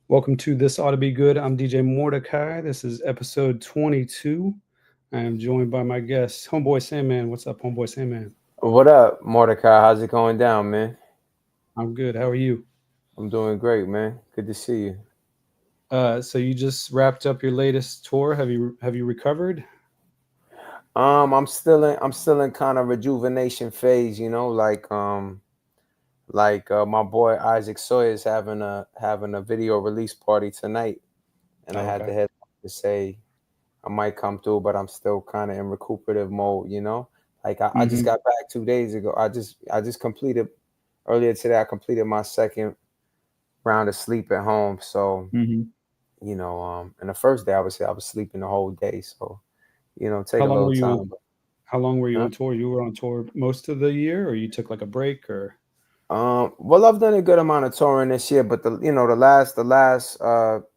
Welcome to This Oughta Be Good. I'm DJ Mordecai. This is episode 22. I am joined by my guest, Homeboy Sandman. What's up, Homeboy Sandman? What up, Mordecai? How's it going down, man? I'm good. How are you? I'm doing great, man. Good to see you. So you just wrapped up your latest tour. Have you recovered? I'm still in kind of rejuvenation phase, my boy Isaac Sawyer is having a video release party tonight, and I Oh, had okay. to head to say I might come through, but I'm still kind of in recuperative mode. I just Mm-hmm. got back 2 days ago. I just completed earlier today. I completed my second round of sleep at home, so Mm-hmm. and the first day I was sleeping the whole day, so take How a long little were you? time. How long were you Huh? on tour? You were on tour most of the year, or you took like a break, or? Well, I've done a good amount of touring this year, but the last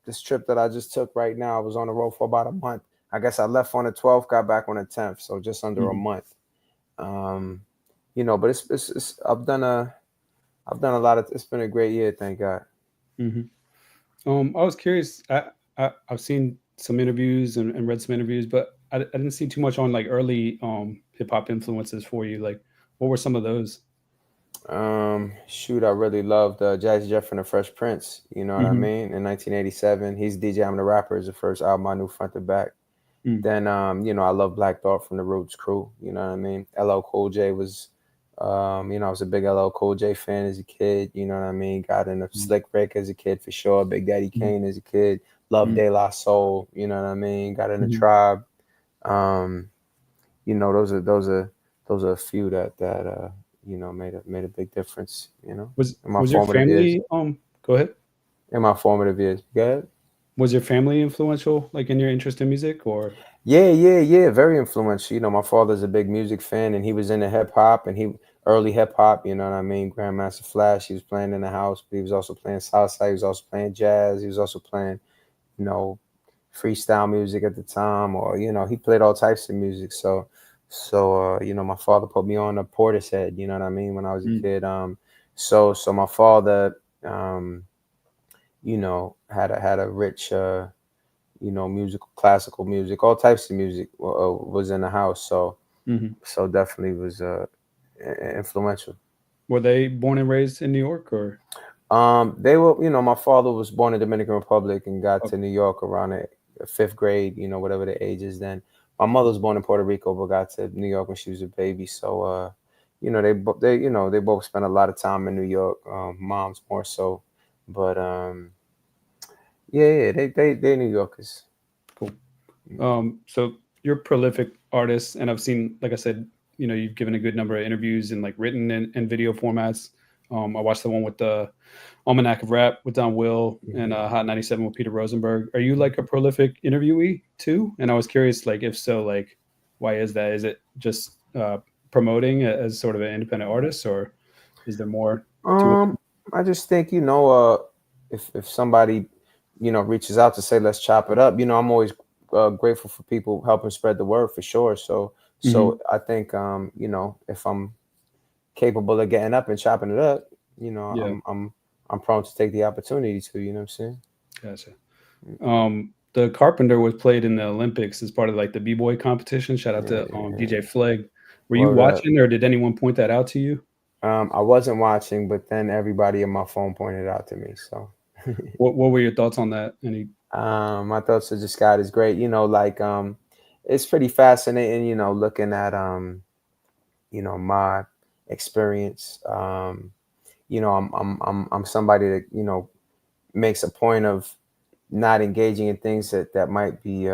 this trip that I just took right now, I was on the road for about a month. I guess I left on the 12th, got back on the 10th, so just under a Mhm. month. Um, but it's I've done a lot of. It's been a great year, thank God. Mhm. I was curious. I've seen some interviews and read some interviews, but I didn't see too much on like early hip hop influences for you. Like, what were some of those? Shoot, I really loved Jazzy Jeff and the Fresh Prince. You know what I Mhm. mean? In 1987, he's DJ. I'm the Rapper is the first album I knew front to back. Mm. Then, I love Black Thought from the Roots crew. You know what I mean? LL Cool J was, I was a big LL Cool J fan as a kid. You know what I mean? Got into Mm. Slick Rick as a kid for sure. Big Daddy Mm. Kane as a kid. Love Mm. De La Soul. You know what I mean? Got into Mhm. Tribe. Um, those are a few that made a big difference. In my Was your formative years. family Go ahead. In my formative years. Good. Was your family influential like in your interest in music or? Yeah. Very influential. My father's a big music fan, and he was into hip hop, and he early hip hop. You know what I mean? Grandmaster Flash. He was playing in the house, but he was also playing salsa. He was also playing jazz. He was also playing, you know, freestyle music at the time, or he played all types of music. So my father put me on a Portishead. You know what I mean? When I was a Mm. kid. So my father, had a rich musical, classical music, all types of music was in the house. Mhm. So definitely was influential. Were they born and raised in New York or? They were, my father was born in Dominican Republic and got Okay. to New York around the fifth grade, whatever the age is then. My mother was born in Puerto Rico, but got to New York when she was a baby. So, they both spent a lot of time in New York. Mom's more so, but yeah, they New Yorkers. Cool. So you're a prolific artist, and I've seen, like I said, you've given a good number of interviews in like written and video formats. I watched the one with the Almanac of Rap with Don Will and Mhm. Hot 97 with Peter Rosenberg. Are you like a prolific interviewee too? And I was curious, like, if so, like, why is that? Is it just promoting as sort of an independent artist, or is there more to it? Um, I just think if somebody reaches out to say let's chop it up, I'm always grateful for people helping spread the word for sure. So Hmm. so I think if I'm capable of getting up and chopping it up, Yeah, I'm prone to take the opportunity to. You know what I'm saying? gotcha. The Carpenter was played in the Olympics as part of like the b-boy competition. Shout out to Yeah. DJ Flegg. Were you Word up. watching, or did anyone point that out to you? I wasn't watching, but then everybody in my phone pointed out to me. So What were your thoughts on that? Any? my thoughts are just God is great. It's pretty fascinating, looking at my experience. I'm somebody that makes a point of not engaging in things that might be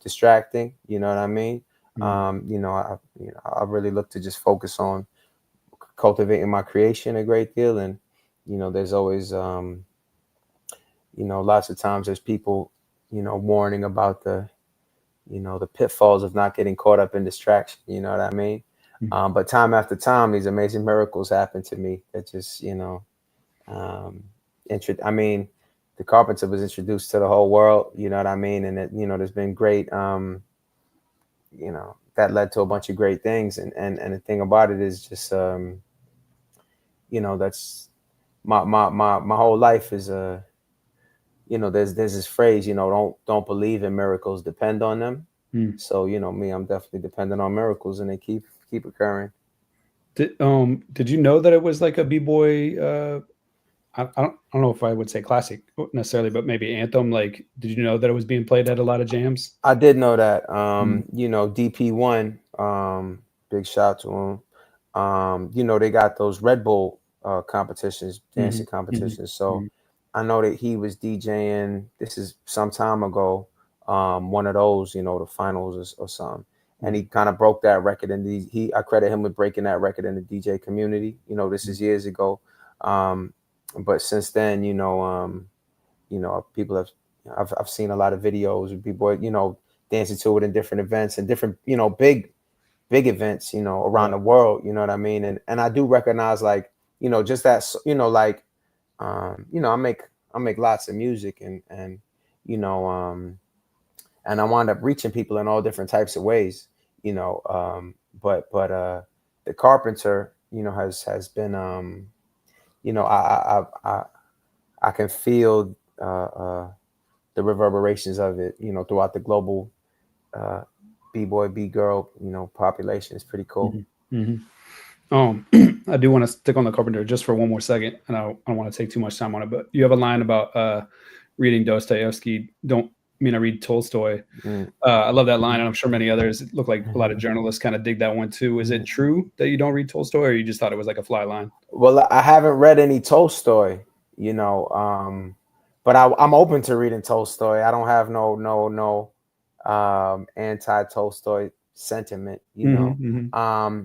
distracting. You know what I mean? Mm. I really look to just focus on cultivating my creation a great deal, and there's always lots of times there's people warning about the pitfalls of not getting caught up in distraction. You know what I mean? Mm. But time after time, these amazing miracles happen to me that just, um, I mean, the carpenter was introduced to the whole world, you know what I mean? And there's been great, that led to a bunch of great things. And the thing about it is just, that's my whole life is, there's this phrase, don't believe in miracles, depend on them. Mm. So, me, I'm definitely dependent on miracles, and they keep occurring. Did you know that it was like a b-boy? I don't know if I would say classic necessarily, but maybe anthem. Like, did you know that it was being played at a lot of jams? I did know that. Mm. DP1, big shout to him. They got those Red Bull competitions, Mm-hmm. dancing Mm-hmm. competitions. So Mm-hmm. I know that he was DJing. This is some time ago. One of those, the finals or something. And he kind of broke that record, and I credit him with breaking that record in the DJ community. This is years ago. Um, but since then, people have I've seen a lot of videos of people, dancing to it in different events and different, big events, around Yeah. the world, you know what I mean? And I do recognize, like, just that, like, I make lots of music, and you know, and I wound up reaching people in all different types of ways, but the Carpenter, has been, I can feel the reverberations of it, throughout the global uh, b-boy, b-girl, population. Is pretty cool. Mm-hmm. Mm-hmm. I do want to stick on the Carpenter just for one more second, and I don't want to take too much time on it. But you have a line about reading Dostoevsky. Don't mean I read Tolstoy. Mm. I love that line, and I'm sure many others. It look like a lot of journalists kind of dig that one too. Is it true that you don't read Tolstoy, or you just thought it was like a fly line? Well, I haven't read any Tolstoy, but I'm open to reading Tolstoy. I don't have no anti-Tolstoy sentiment. Mm-hmm. Mm-hmm.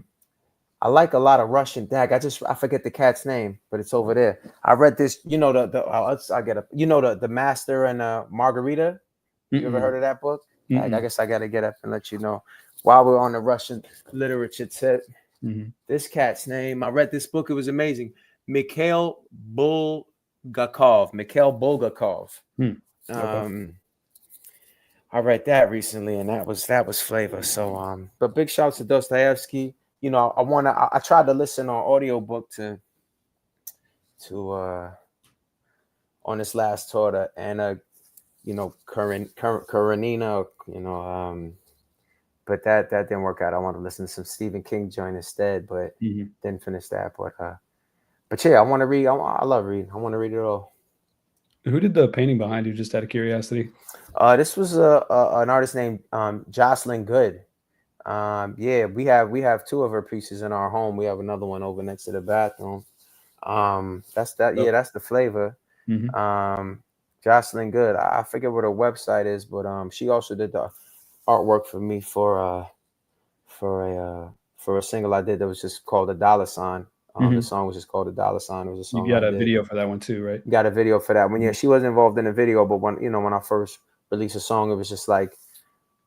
I like a lot of Russian. Dag, I forget the cat's name, but it's over there. I read this. I get up. The Master and Margarita. You ever heard Mm-mm. of that book? Dag, I Mm-mm. guess I gotta get up and let you know. While we're on the Russian literature tip, Mm-hmm. this cat's name. I read this book. It was amazing. Mikhail Bulgakov. Mikhail Bulgakov. Hmm. Okay. Um, I read that recently, and that was flavor. So, but big shouts to Dostoevsky. I tried to listen on audiobook to on this last tour to Anna, Karenina, but that didn't work out. I wanted to listen to some Stephen King joint instead, but Mm-hmm. didn't finish that. But yeah, I want to read. I love reading. I want to read it all. Who did the painting behind you? Just out of curiosity. This was an artist named Jocelyn Good. Yeah, we have two of her pieces in our home. We have another one over next to the bathroom. That's that. Oh. Yeah, that's the flavor. Mm-hmm. Um, Jocelyn Good. I forget what her website is, but she also did the artwork for me for a for a single I did that was just called "A Dollar Sign." The Mm-hmm. song was just called "A Dollar Sign." It was a You song I got a did. video for that one too, right? Got a video for that one. Yeah, Mhm. she wasn't involved in the video, but when I first released a song, it was just like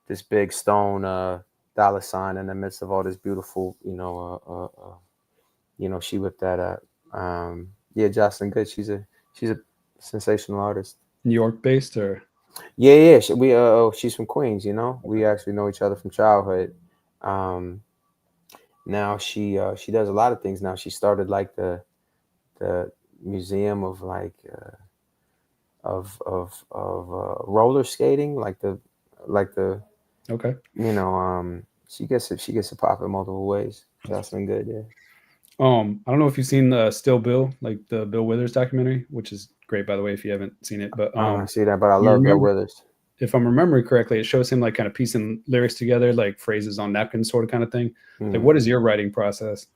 this big stone dollar sign in the midst of all this beautiful, she whipped that up. Yeah, Jocelyn Good. She's a sensational artist. New York based, or Yeah. She's from Queens. We actually know each other from childhood. Um, Now she does a lot of things. Now she started like the museum of like of roller skating, like the okay. she gets it popping multiple ways. Jocelyn Good, yeah. I don't know if you've seen the Still Bill, like the Bill Withers documentary, which is great by the way if you haven't seen it. But I see that, but I you love Bill remember, Withers. if I'm remembering correctly, it shows him like kind of piecing lyrics together, like phrases on napkins, sort of kind of thing. Like, Mm. what is your writing process?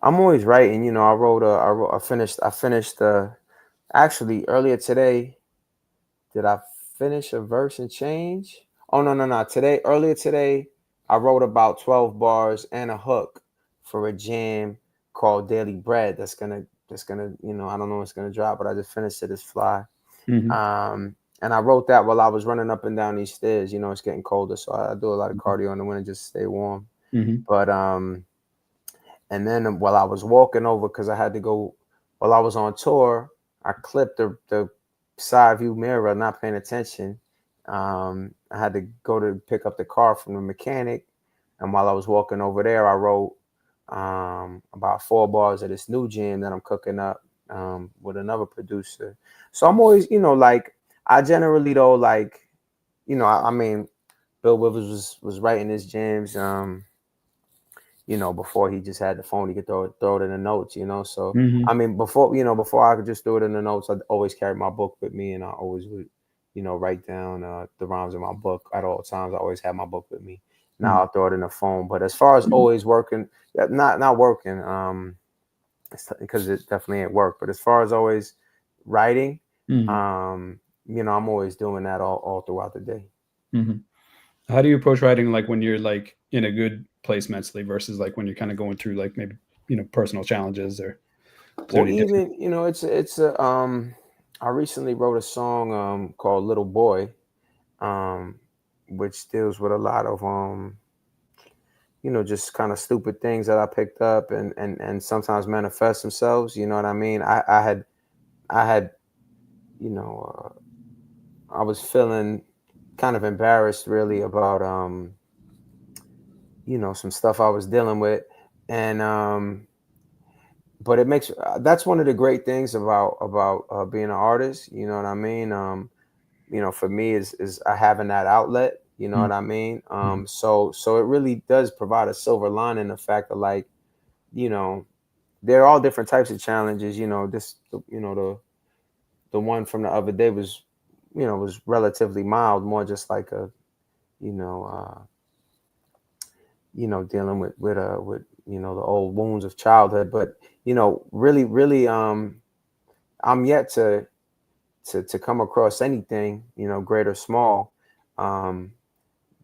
I'm always writing. I finished actually earlier today. Did I finish a verse and change? Oh, no. Earlier today, I wrote about 12 bars and a hook for a jam called Daily Bread. That's gonna, I don't know when it's gonna drop, but I just finished it. It's fly. Mm-hmm. And I wrote that while I was running up and down these stairs. It's getting colder, so I do a lot of cardio in the winter just to stay warm. Mm-hmm. But and then while I was walking over, because I had to go, while I was on tour, I clipped the side view mirror, not paying attention. I had to go to pick up the car from the mechanic, and while I was walking over there, I wrote about 4 bars of this new jam that I'm cooking up with another producer. So I'm always, like I generally though, like, I mean, Bill Withers was writing his jams, before he just had the phone, he could throw it in the notes, So I Hmm. mean, before I could just throw it in the notes, I'd always carry my book with me, and I always would, write down the rhymes in my book at all times. I always have my book with me. Now I'll throw it in the phone. But as far as always working, yeah, not working, because it definitely ain't work. But as far as always writing, Hmm. I'm always doing that all throughout the day. Hmm. How do you approach writing, like when you're like in a good place mentally versus like when you're kind of going through like maybe personal challenges, or is there Well, any difference? even it's a I recently wrote a song called Little Boy, um, which deals with a lot of just kind of stupid things that I picked up and sometimes manifest themselves. You know what I mean? I had you know I was feeling kind of embarrassed really about some stuff I was dealing with, and but it makes that's one of the great things about being an artist. You know what I mean? For me is having that outlet. You know what I mean? Mm-hmm. So it really does provide a silver lining. The fact that, like, you know, there are all different types of challenges. The one from the other day was relatively mild, more just like a you know dealing with the old wounds of childhood. But really, I'm yet to come across anything, great or small, um,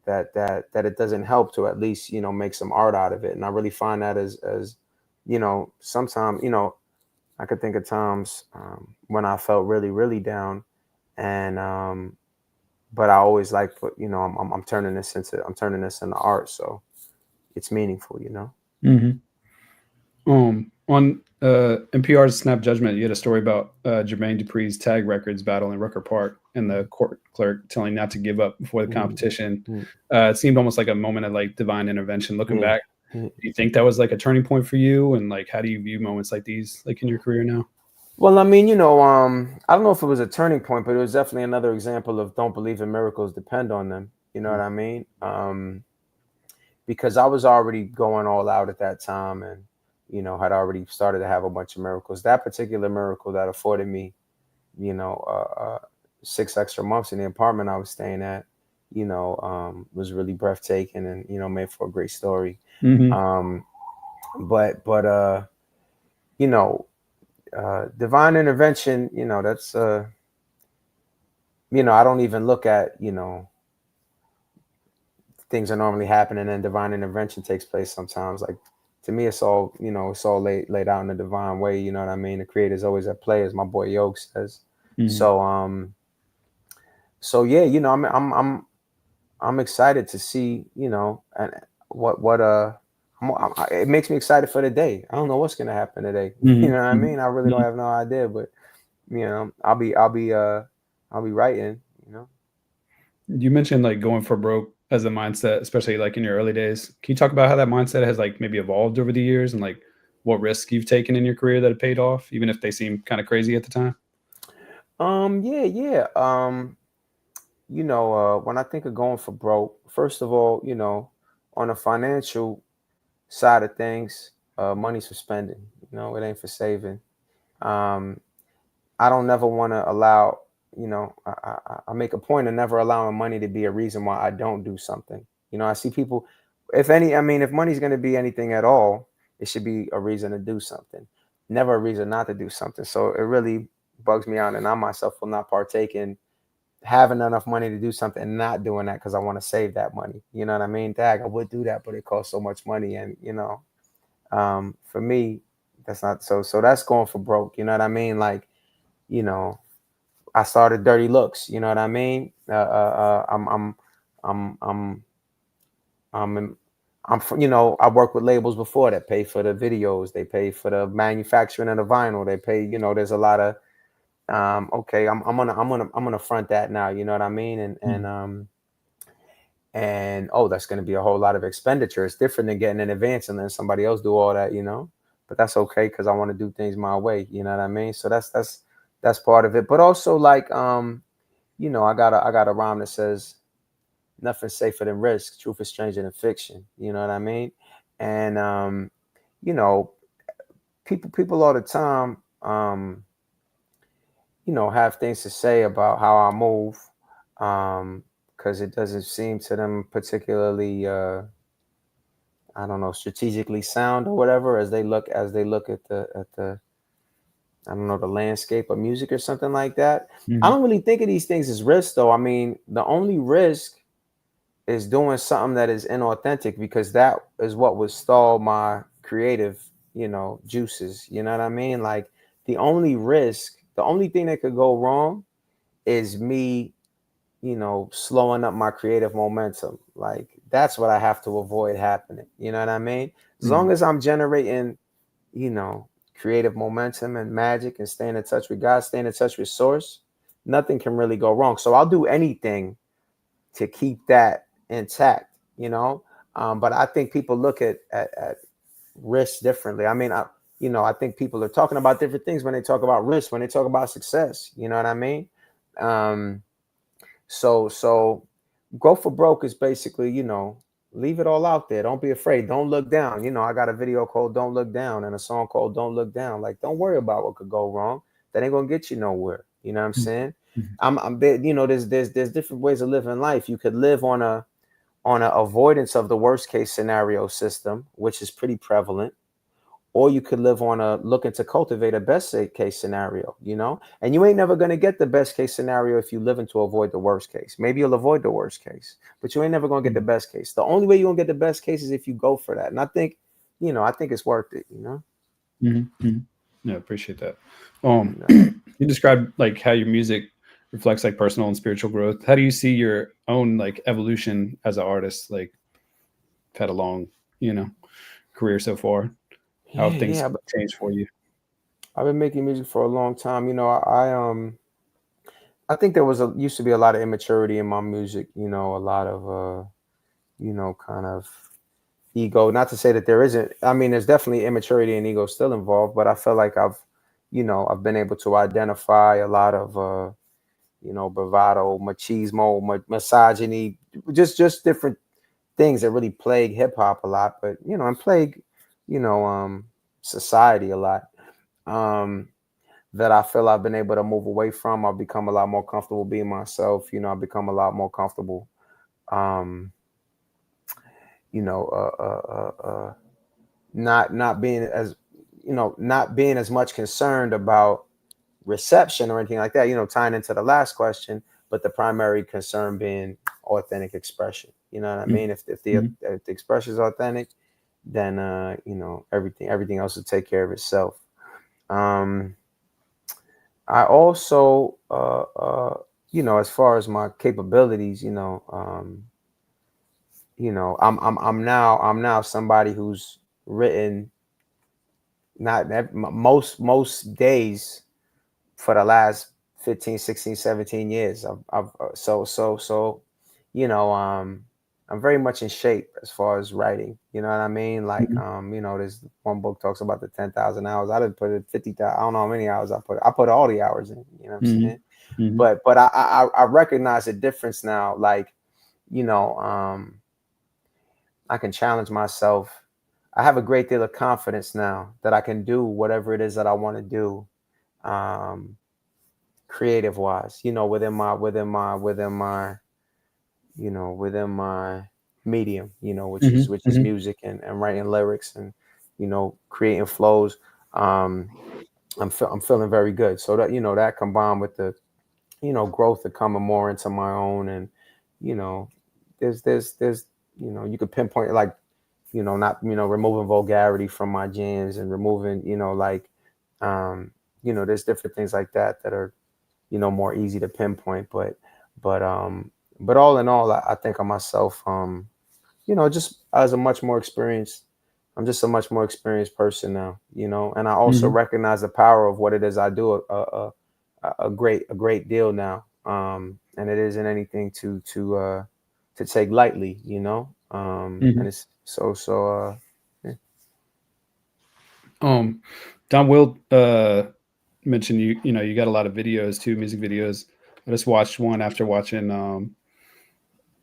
that it doesn't help to at least make some art out of it. And I really find that as sometimes I could think of times when I felt really really down, and but I always like put I'm turning this into art, so it's meaningful. Hmm. On NPR's Snap Judgment, you had a story about Jermaine Dupri's Tag Records battle in Rucker Park, and the court clerk telling not to give up before the Mm, competition. mm, It seemed almost like a moment of like divine intervention. Looking yeah. back, Yeah. do you think that was like a turning point for you? And like, how do you view moments like these, like in your career now? Well, I mean, I don't know if it was a turning point, but it was definitely another example of don't believe in miracles, depend on them. You know what I mean? Because I was already going all out at that time, and had already started to have a bunch of miracles. That particular miracle that afforded me, you know, 6 extra months in the apartment I was staying at, was really breathtaking, and made for a great story. Mm-hmm. Um, but you know, divine intervention, that's I don't even look at things are normally happening and divine intervention takes place sometimes. Like, to me, it's all laid out in a divine way. You know what I mean? The creator's always at play, as my boy Yoke says. Mm-hmm. So yeah, I'm excited to see, and what it makes me excited for the day. I don't know what's gonna happen today. You know what I mean? I really don't Mm-hmm. have no idea, but I'll be writing. You know. You mentioned like going for broke as a mindset, especially like in your early days. Can you talk about how that mindset has like maybe evolved over the years, and like what risks you've taken in your career that have paid off, even if they seem kind of crazy at the time? Yeah, yeah. When I think of going for broke, first of all, on a financial side of things, money's for spending. It ain't for saving. Um, I don't never want to allow, I make a point of never allowing money to be a reason why I don't do something. I see people, if money's going to be anything at all, it should be a reason to do something, never a reason not to do something. So it really bugs me out, and I myself will not partake in having enough money to do something and not doing that because I want to save that money. You know what I mean? Dag, I would do that, but it costs so much money, and for me, that's not so. So that's going for broke. You know what I mean? Like, you know, I started Dirty Looks. You know what I mean? I'm, I'm, I'm, I worked with labels before that pay for the videos, they pay for the manufacturing of the vinyl, they pay. There's a lot of okay, I'm gonna front that now. You know what I mean? And oh, that's gonna be a whole lot of expenditure. It's different than getting in advance and then somebody else do all that. But that's okay because I want to do things my way. You know what I mean? So that's part of it. But also, like, I got a rhyme that says nothing's safer than risk. Truth is stranger than fiction. You know what I mean? And you know, people all the time, have things to say about how I move, because it doesn't seem to them particularly, I don't know, strategically sound or whatever, as they look at the I don't know, the landscape of music or something like that. I Hmm. don't really think of these things as risk though. I mean, the only risk is doing something that is inauthentic, because that is what would stall my creative, juices. You know what I mean? Like, the only thing that could go wrong is me, slowing up my creative momentum. Like, that's what I have to avoid happening. You know what I mean? As long Hmm. as I'm generating, you know, creative momentum and magic and staying in touch with God, staying in touch with source, nothing can really go wrong. So I'll do anything to keep that intact, But I think people look at risk differently. I mean, I think people are talking about different things when they talk about risk, when they talk about success. You know what I mean? Um, so go for broke is basically, leave it all out there. Don't be afraid. Don't look down. I got a video called "Don't Look Down" and a song called "Don't Look Down." Like, don't worry about what could go wrong. That ain't gonna get you nowhere. You know what I'm saying? Hmm. There's different ways of living life. You could live on a avoidance of the worst case scenario system, which is pretty prevalent, or you could live on a looking to cultivate a best case scenario, and you ain't never going to get the best case scenario if you live in to avoid the worst case. Maybe you'll avoid the worst case, but you ain't never going to get the best case. The only way you're going to get the best case is if you go for that. And I think it's worth it. Hmm. Hmm. Yeah, appreciate that. You know? You described like how your music reflects like personal and spiritual growth. How do you see your own like evolution as an artist? Like, had a long, you know, career so far. How Yeah, have things yeah. changed for you? I've been making music for a long time. I think there used to be a lot of immaturity in my music. A lot of kind of ego. Not to say that there isn't. I mean, there's definitely immaturity and ego still involved, but I feel like I've been able to identify a lot of, bravado, machismo, misogyny, just different things that really plague hip hop a lot, but and plague, you know, um, society a lot. Um, that I feel I've been able to move away from. I've become a lot more comfortable being myself. I've become a lot more comfortable. Um, you know, uh, uh, uh, uh, not being as much concerned about reception or anything like that, tying into the last question, but the primary concern being authentic expression. You know what I mean? Mm-hmm. If the expression is authentic, then everything else will take care of itself. Um, I also, as far as my capabilities, I'm now somebody who's written not most days for the last 15, 16, 17 years. So I'm very much in shape as far as writing. You know what I mean? Like, Mm-hmm. there's one book talks about the 10,000 hours. I didn't put it 50,000. I don't know how many hours I put. I put all the hours in. You know what I'm Mm-hmm. saying? Mm-hmm. But I recognize the difference now. Like, you know, um, I can challenge myself. I have a great deal of confidence now that I can do whatever it is that I want to do. Um, Creative wise, within my medium, which is which is Mm-hmm. music and writing lyrics and creating flows. um I'm feeling very good, so that combined with the growth of coming more into my own. And you know there's you could pinpoint, like, not removing vulgarity from my jams, and removing, um there's different things like that are more easy to pinpoint. But all in all, I think of myself, just as a much more experienced. I'm just a much more experienced person now, and I also Mm-hmm. recognize the power of what it is I do a great deal now. And it isn't anything to take lightly, Mm-hmm. and it's so. Yeah. Don Will mentioned you got a lot of videos too, music videos. I just watched one after watching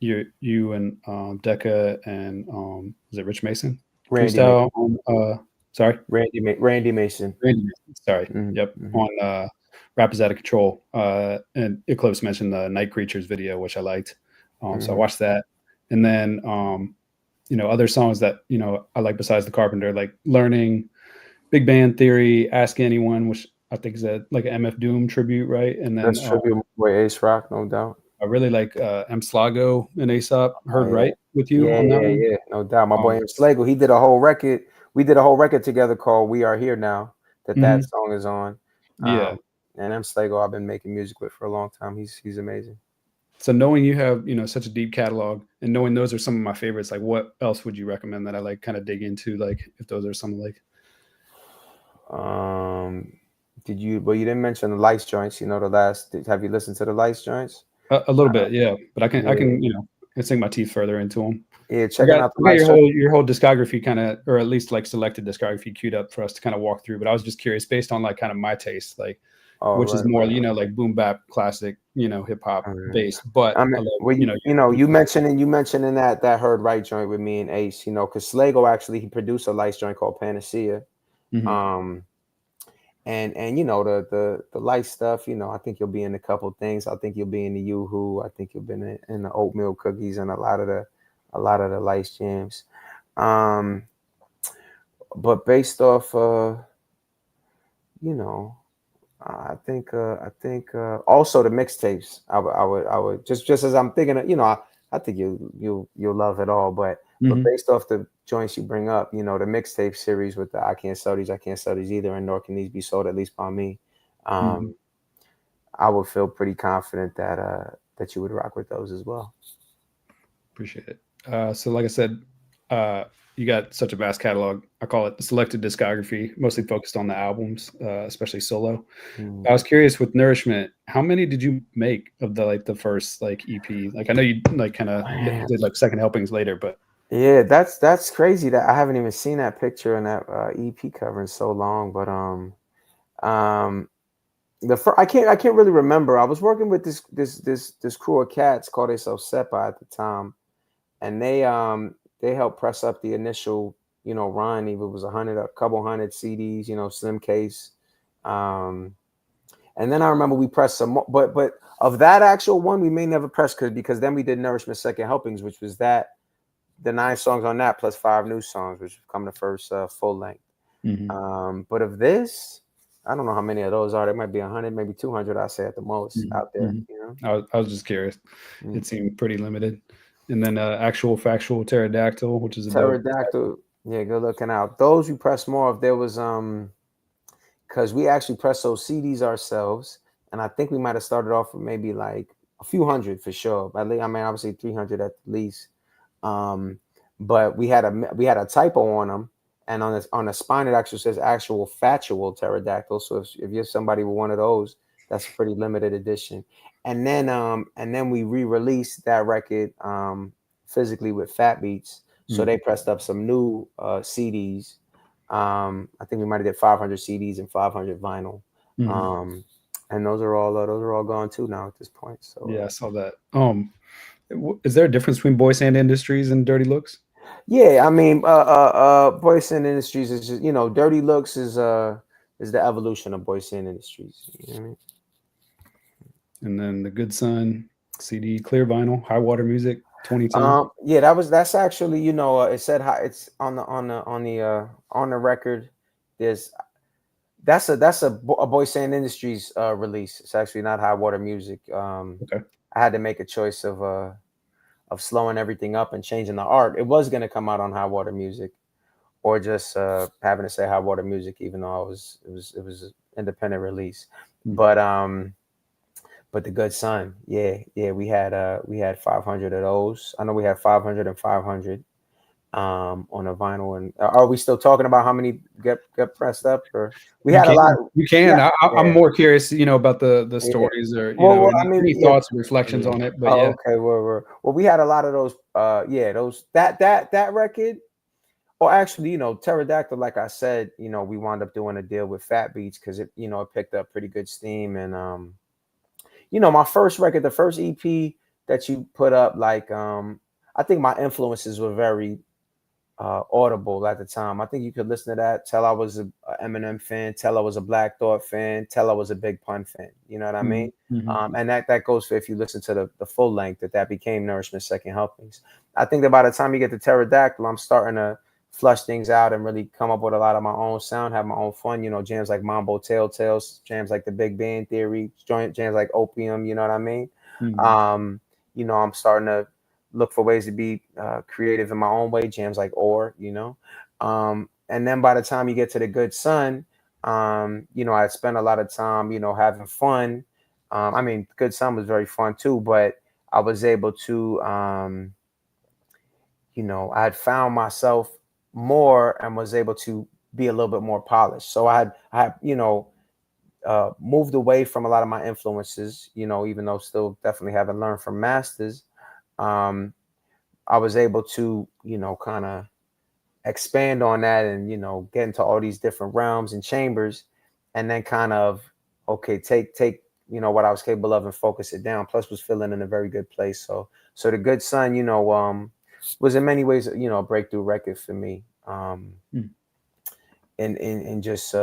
you and Decca and was it Rich Mason Randy Mason. freestyle on sorry Randy Mason. Randy Mason, sorry, yep, Mm-hmm. on Rap is Out of Control, and Eclipse mentioned the Night Creatures video, which I liked, so I Mm-hmm. watched that, and then other songs that I like besides the Carpenter, like Learning, Big Band Theory, Ask Anyone, which I think is like an MF Doom tribute, right? And then That's tribute with Ace Rock, no doubt. I really like M. Slago and Aesop. Oh Heard yeah, right with you on that one. no doubt. My boy Um, M. Slagle, he did a whole record. We did a whole record together called "We Are Here Now." That mhm, song is on. yeah. And M. Slagle, I've been making music with for a long time. He's amazing. So knowing you have such a deep catalog and knowing those are some of my favorites, like what else would you recommend that I like kind of dig into? Like if those are some like Um, did you? Well, you didn't mention the Lice joints. You know the last. Have you listened to the Lice joints? a little bit, yeah. But I Yeah, can I sink my teeth further into them. yeah. Checking out the I got Lice joints. your whole discography kind of, or at least like selected discography queued up for us to kind of walk through. But I was just curious, based on like kind of my taste, like Oh, which is right, more right. like boom bap, classic, hip hop All right. based. But I mean, I love well, your you mentioning that Heard Right joint with me and Ace. You know, because Slago actually he produced a Lice joint called Panacea. mhm, Um, and the light stuff. I think you'll be in a couple things. I think you'll be in the Yoo-Hoo. I think you'll be in the oatmeal cookies and a lot of the light jams. Um, but based off, you know, I think also the mixtapes. I would just as I'm thinking of, I think you'll love it all. But mhm, based off the joints you bring up, the mixtape series with the I can't sell these either, and nor can these be sold at least by me. mhm. Um, I would feel pretty confident that you would rock with those as well. Appreciate it. So, like I said, uh, you got such a vast catalog. I call it selected discography, mostly focused on the albums, especially solo. I Mm. was curious with Nourishment, how many did you make of the first like EP? Like I know you like kind of Man, did like second helpings later, but yeah, that's crazy that I haven't even seen that picture and that EP cover in so long. But um, I can't really remember. I was working with this crew of cats called themselves Sepa at the time, and they helped press up the initial run. It was a couple hundred CDs, slim case. Um, and then I remember we pressed some more, but of that actual one, we may never press because then we did Nourishment Second Helpings, which was the 9 songs on that plus 5 new songs, which become the first full length. mhm. But of this, I don't know how many of those are. There might be 100, maybe 200. I say at the most Mhm, out there. mhm. I was just curious. Mm. It seemed pretty limited. And then actual factual pterodactyl, which is a dope. Pterodactyl, yeah, good looking out. Those we pressed more of. There was because we actually pressed those CDs ourselves, and I think we might have started off with maybe like a few hundred for sure. At least, I mean, obviously 300 at least. Um, but we had a typo on them, and on the spine it actually says actual factual pterodactyl. So if you're somebody with one of those, that's a pretty limited edition. And then we re-released that record physically with Fat Beats. So Mhm, they pressed up some new CDs. I think we might have did 500 CDs and 500 vinyl. mhm. Um, and those are all gone too now at this point. Yeah, So I saw that. Is there a difference between Boy Sand Industries and Dirty Looks? yeah, I mean, Boys and Industries is just, Dirty Looks is the evolution of Boys and Industries. You know what I mean? And then the Good Son CD, clear vinyl, High Water Music, 2010. Yeah, that's actually, it said how it's on the record. There's that's a Boys and Industries release. It's actually not High Water Music. Okay. I had to make a choice of slowing everything up and changing the art. It was gonna come out on High Water Music, or just having to say High Water Music, even though it was an independent release. Mhm. But the Good Son, yeah, we had 500 of those. I know we had 500 and 500 on a vinyl. And are we still talking about how many get pressed up? Or we You had a lot. can, you Yeah, can. I'm yeah, more curious, about the yeah. stories or Well, I mean, any yeah. thoughts or reflections Yeah. on it. But Oh, yeah, okay. Well, we had a lot of those. Yeah, those that record. Or actually, Pterodactyl, like I said, we wound up doing a deal with Fat Beats because it picked up pretty good steam, and my first record, the first EP that you put up, like, I think my influences were very Audible at the time. I think you could listen to that, tell I was a Eminem fan, tell I was a Black Thought fan, tell I was a Big Pun fan. You know what I Mhm, mean? mhm, And that goes for if you listen to the full length that became Nourishment Second Helpings. I think that by the time you get to Pterodactyl, I'm starting to flush things out and really come up with a lot of my own sound, have my own fun. Jams like Mambo Telltales, jams like The Big Bang Theory, jams like Opium. You know what I mean? mhm, Um, I'm starting to look for ways to be creative in my own way, jams like Or. And then by the time you get to the Good Son, I spent a lot of time, having fun. I mean, Good Son was very fun too, but I was able to, I had found myself more and was able to be a little bit more polished. So I had moved away from a lot of my influences, even though still definitely haven't learned from masters. Um, I was able to, kind of expand on that and, get into all these different realms and chambers and then kind of, okay, take, what I was capable of and focus it down. Plus was feeling in a very good place. So the Good Son, was in many ways, a breakthrough record for me. mm. And just,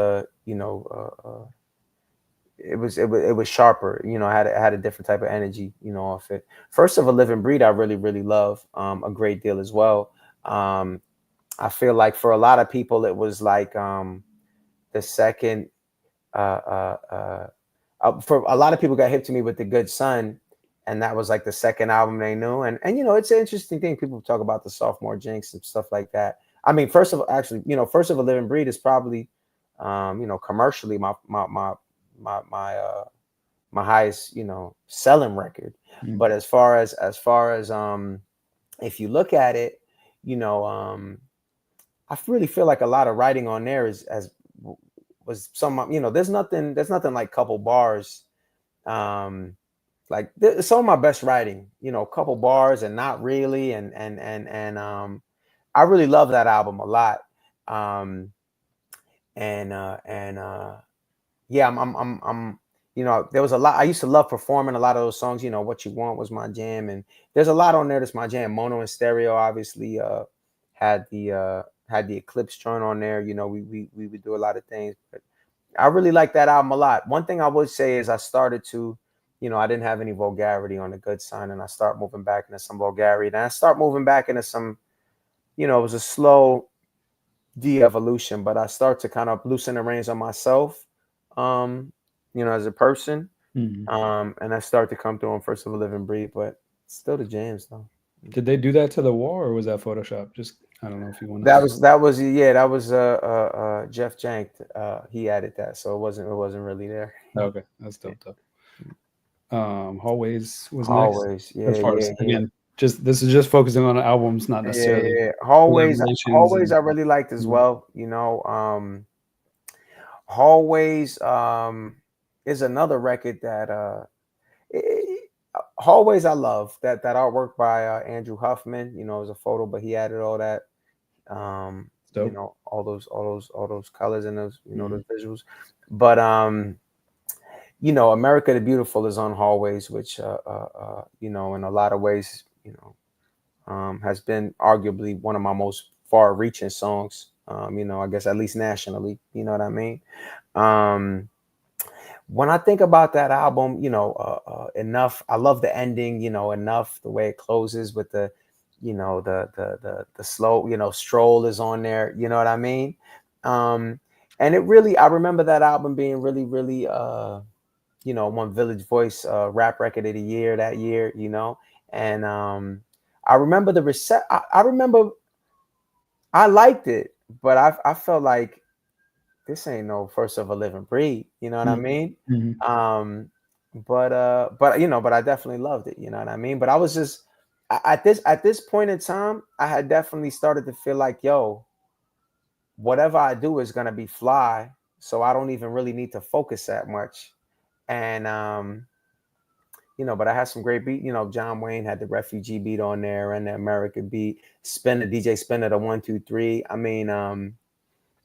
it was sharper, had a different type of energy, off it. First of a Living Breed, I really, really love a great deal as well. Um, I feel like for a lot of people, it was like the second. For a lot of people, got hip to me with the Good Son, and that was like the second album they knew. And it's an interesting thing. People talk about the sophomore jinx and stuff like that. I mean, first of all, actually, first of a Living Breed is probably, commercially my highest, selling record. Mm. But as far as if you look at it, you know, I really feel like a lot of writing on there is as was some, there's nothing like couple bars. Um, like some of my best writing, couple bars and not really, and I really love that album a lot. Um, and yeah, there was a lot. I used to love performing a lot of those songs. What You Want was my jam, and there's a lot on there that's my jam. Mono and Stereo, obviously, had the Eclipse joint on there. We would do a lot of things, but I really like that album a lot. One thing I would say is I started to, I didn't have any vulgarity on the Good Sign, and I start moving back into some vulgarity, and I start moving back into some, it was a slow de-evolution, but I start to kind of loosen the reins on myself, um, as a person. Mhm. And I start to come through on First of a Living Breed, but still the jams though. Did they do that to the wall, or was that Photoshop? Just I don't know if you want That to. was that was yeah, that was Jeff Jank. He added that, so it wasn't really there. Okay, that's dope though. Hallways was next. Always, As yeah, far yeah, as yeah. again, just this is just focusing on albums, not Yeah, necessarily yeah. Hallways, collaborations I and. really liked as Mhm. well. Hallways is another record that Hallways I love. That artwork by Andrew Huffman. It was a photo, but he added all that. It's dope. All those colors and those Mhm. those visuals. But America the Beautiful is on Hallways, which in a lot of ways, has been arguably one of my most far-reaching songs. I guess at least nationally. You know what I mean? Um, when I think about that album, enough. I love the ending. Enough the way it closes with the slow, stroll is on there. You know what I mean? Um, and it really, I remember that album being really, really, one Village Voice rap record of the year that year. And I remember I remember I liked it, but I felt like this ain't no First of a Living Breed. You know what I Mhm. mean? Mhm. Um, but I definitely loved it. You know what I mean? But I was just at this point in time, I had definitely started to feel like, yo, whatever I do is gonna be fly. So I don't even really need to focus that much. And but I had some great beat. John Wayne had the Refugee beat on there and the American beat. Spinner, DJ Spinner, the 1 2 3. I mean,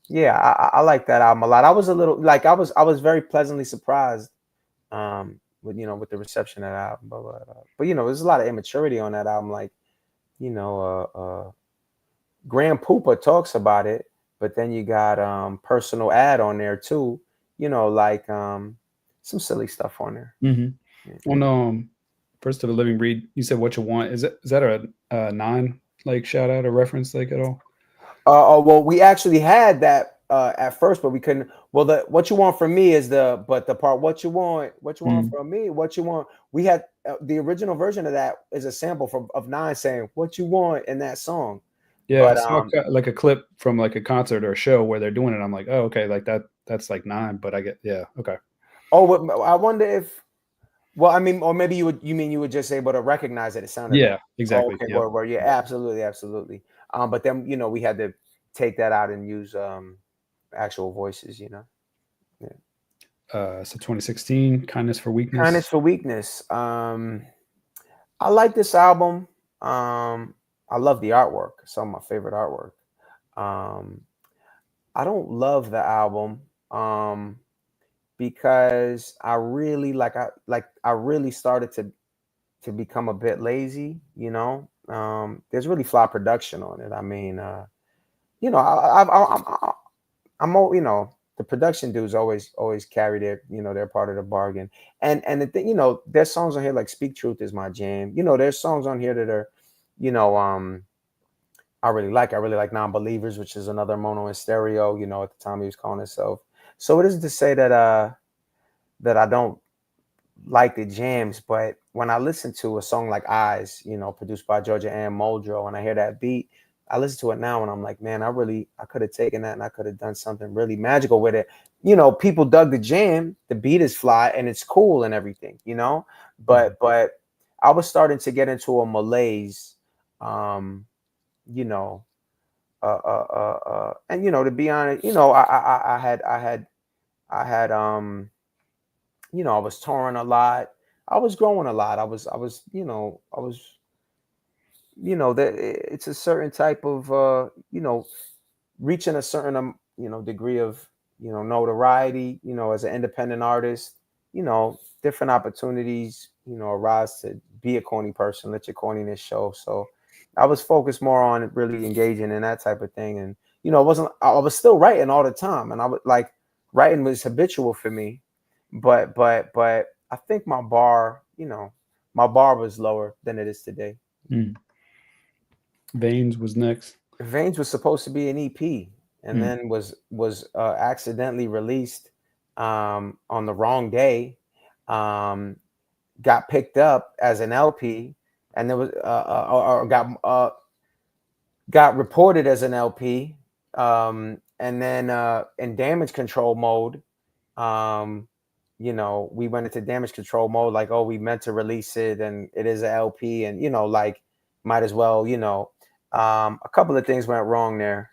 yeah, I like that album a lot. I was a little like I was very pleasantly surprised with with the reception of that album. But there's a lot of immaturity on that album. Like you know, Grand Poopa talks about it, but then you got personal ad on there too. Like some silly stuff on there. On First of a Living Breed, you said What You Want. Is that a non like shout out or reference like at all? Well, we actually had that at first, but we couldn't. Well, the what you want from me is the part what you want Mm. from me, what you want. We had the original version of that is a sample from of Nine saying what you want in that song, Yeah, I but saw like a clip from like a concert or a show where they're doing it. I'm like, oh, okay, like that's like nine, but I get yeah, okay. I wonder if well, I mean, or maybe you mean you were just able to recognize that it sounded like Yeah, oh, exactly. okay, Yep. where yeah, absolutely. But then we had to take that out and use actual voices, Yeah. So 2016, Kindness for Kindness Weakness. for Weakness. I like this album. I love the artwork. Some of my favorite artwork. Um, I don't love the album because I really started to become a bit lazy. There's really fly production on it. I mean, I'm all, the production dudes always carry their part of the bargain. And the thing, there's songs on here like Speak Truth is my jam. There's songs on here that are, you know, um, I really like. I really like Non-Believers, which is another mono and stereo, at the time he was calling himself. So it isn't to say that I don't like the jams, but when I listen to a song like Eyes, produced by Georgia Ann Muldrow, and I hear that beat, I listen to it now and I'm like, man, I could have taken that and I could have done something really magical with it. People dug the jam, the beat is fly and it's cool and everything, Mhm. but I was starting to get into a malaise, um, you know, and to be honest, I had I was touring a lot. I was growing a lot. That it's a certain type of, reaching a certain, degree of, notoriety, as an independent artist, different opportunities, arise to be a corny person, let your corniness show. So I was focused more on really engaging in that type of thing. And, I was still writing all the time. And I would like writing was habitual for me, but I think my bar was lower than it is today. Mm. Veins was next. Veins was supposed to be an EP, and Mm. then was accidentally released on the wrong day. Um, got picked up as an LP, and there was or got reported as an LP, and then in damage control mode. Um, we went into damage control mode, like, oh, we meant to release it and it is an LP, and like, might as well, a couple of things went wrong there.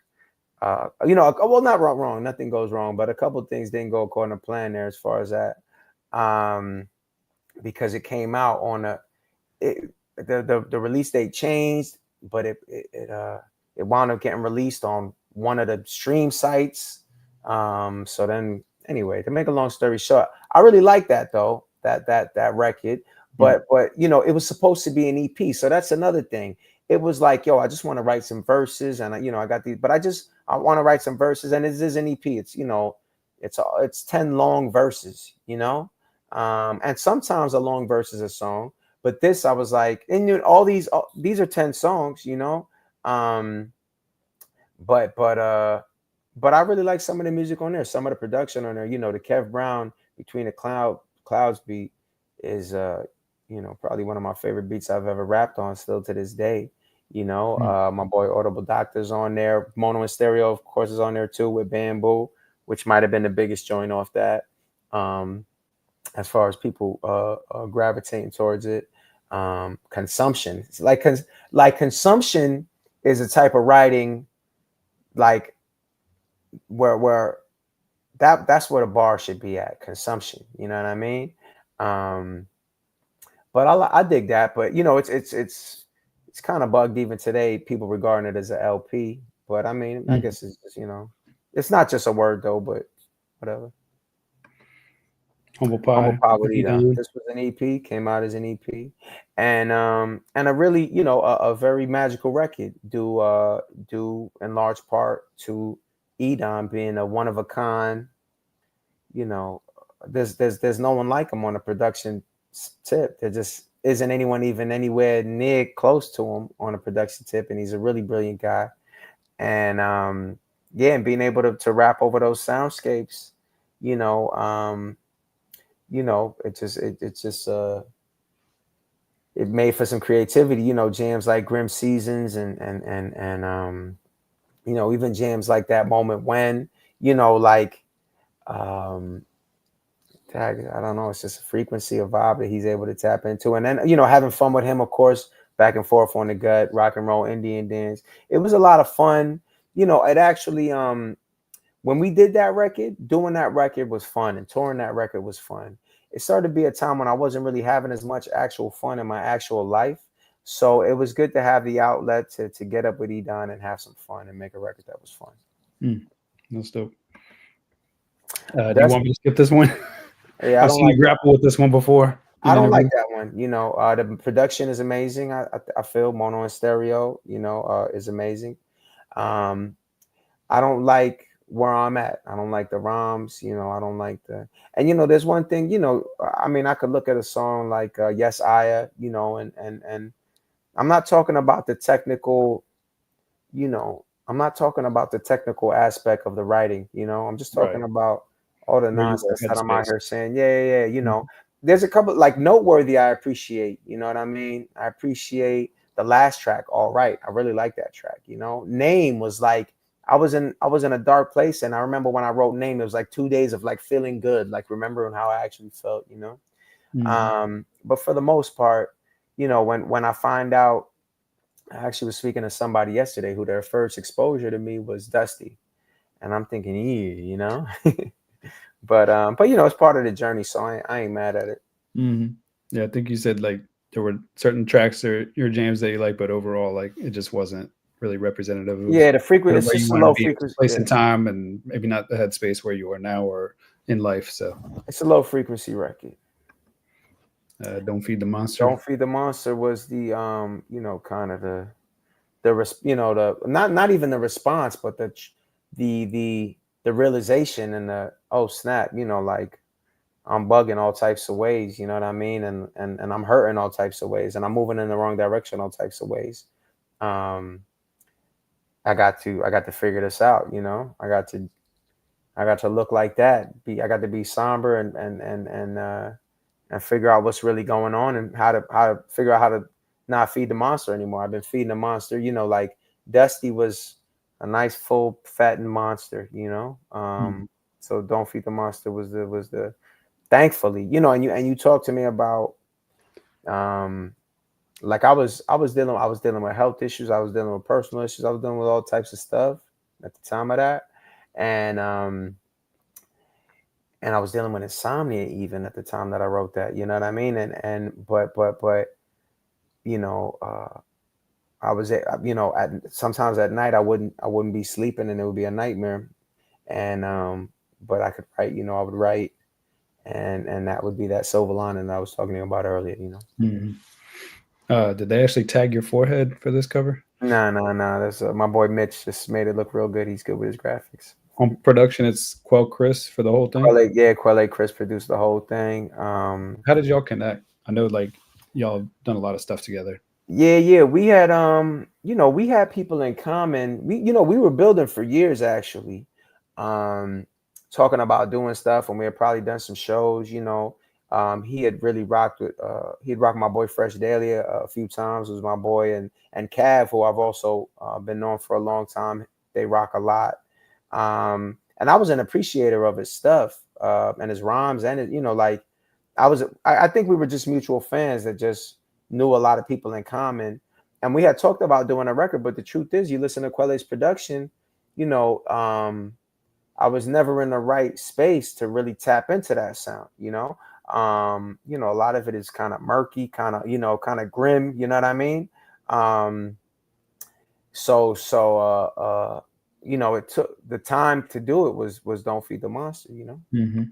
Well, not wrong, nothing goes wrong, but a couple of things didn't go according to plan there as far as that. Um, because it came out on the release date changed, but it wound up getting released on one of the stream sites. So then anyway, to make a long story short, I really like that though, that record. Mm. But it was supposed to be an EP. So that's another thing. It was like, yo, I just want to write some verses and I got these, but I want to write some verses, and this is an EP. It's it's 10 long verses, and sometimes a long verse is a song, but this I was like, and all these are 10 songs, um, but but uh, but I really like some of the music on there, some of the production on there. The Kev Brown Between the Clouds beat is probably one of my favorite beats I've ever rapped on, still to this day. Mm. My boy Audible Doctor's on there. Mono and Stereo, of course, is on there too with Bamboo, which might have been the biggest joint off that. Um, as far as people gravitating towards it. Consumption, it's like consumption is a type of writing, like where that's where the bar should be at. Consumption, you know what I mean? Um, but I dig that. But it's kind of bugged even today. People regarding it as a LP, but I mean, I Mm. guess it's just it's not just a word though. But whatever. Humble Humble Pie Pie with with Edom. Edon. This was an EP, came out as an EP, and a really, a very magical record due in large part to Edom being a one of a kind. You know, there's no one like him on a production tip. There just isn't anyone even anywhere near close to him on a production tip, and he's a really brilliant guy. And yeah, and being able to rap over those soundscapes, you know, um, it made for some creativity. Jams like Grim Seasons and even jams like That Moment When, like um I don't know, it's just a frequency, a vibe that he's able to tap into. And then, having fun with him, of course, back and forth on the gut, rock and roll, Indian dance. It was a lot of fun. It actually when we did that record, doing that record was fun, and touring that record was fun. It started to be a time when I wasn't really having as much actual fun in my actual life. So it was good to have the outlet to get up with Edon and have some fun and make a record that was fun. That's dope. Do you That's want me to skip this one? Yeah, I I've don't seen you like that. grapple with this one before I in don't like interviews. that one. The production is amazing. I feel mono and stereo, is amazing. Um, I don't like where I'm at. I don't like the rhymes. I don't like and there's one thing. I mean, I could look at a song like Yes Aya, and I'm not talking about the technical. I'm not talking about the technical aspect of the writing. I'm just talking Right. about all the Where you were nonsense that I'm out headspace. here saying. Yeah, yeah, yeah. Mhm. There's a couple like noteworthy I appreciate. You know what I mean? I appreciate the last track. All right, I really like that track. Name was like I was in a dark place, and I remember when I wrote Name, it was like 2 days of like feeling good, like remembering how I actually felt. Mhm. But for the most part, when I find out, I actually was speaking to somebody yesterday who their first exposure to me was Dusty, and I'm thinking, but it's part of the journey, so I ain't mad at it. Mhm. Yeah, I think you said like there were certain tracks or your jams that you like, but overall, like it just wasn't really representative of Yeah, the frequency, it's where you just a wanted to low be. It was frequency. a place Yeah, and time, and maybe not the headspace where you are now or in life. So, it's a low frequency record. don't feed the monster. Don't Feed the Monster was the kind of the not even the response, but the realization and the, oh snap, like I'm bugging all types of ways, you know what I mean? And I'm hurting all types of ways, and I'm moving in the wrong direction all types of ways. Um, I got to figure this out, I got to look like that. I got to be somber and figure out what's really going on, and how to figure out how to not feed the monster anymore. I've been feeding the monster, like Dusty was a nice full fattened monster. Mhm. So Don't Feed the Monster was the thankfully, and you talked to me about um like I was dealing with health issues, I was dealing with personal issues, I was dealing with all types of stuff at the time of that. And and I was dealing with insomnia even at the time that I wrote that, you know what I mean? And but you know, I was at sometimes at night I wouldn't be sleeping, and it would be a nightmare. And but I could write, I would write, and that would be that silver lining that I was talking to you about earlier. Mhm. Did they actually tag your forehead for this cover? No, no, no. That's my boy Mitch just made it look real good. He's good with his graphics. On production, it's Quell Chris for the whole thing. Quelle Chris produced the whole thing. How did y'all connect? I know like y'all done a lot of stuff together. Yeah, yeah. We had people in common. We were building for years actually. Um, Talking about doing stuff, and we had probably done some shows. He had really rocked with. He'd rocked my boy Fresh Daily a few times. It was my boy, and Cav, who I've also been known for a long time. They rock a lot. And I was an appreciator of his stuff, and his rhymes, and like I think we were just mutual fans that just knew a lot of people in common. And we had talked about doing a record, but the truth is, you listen to Quelle's production, you know, I was never in the right space to really tap into that sound. A lot of it is kind of murky, kind of grim, you know what I mean? Um, it took the time to do it was Don't Feed the Monster. Mhm.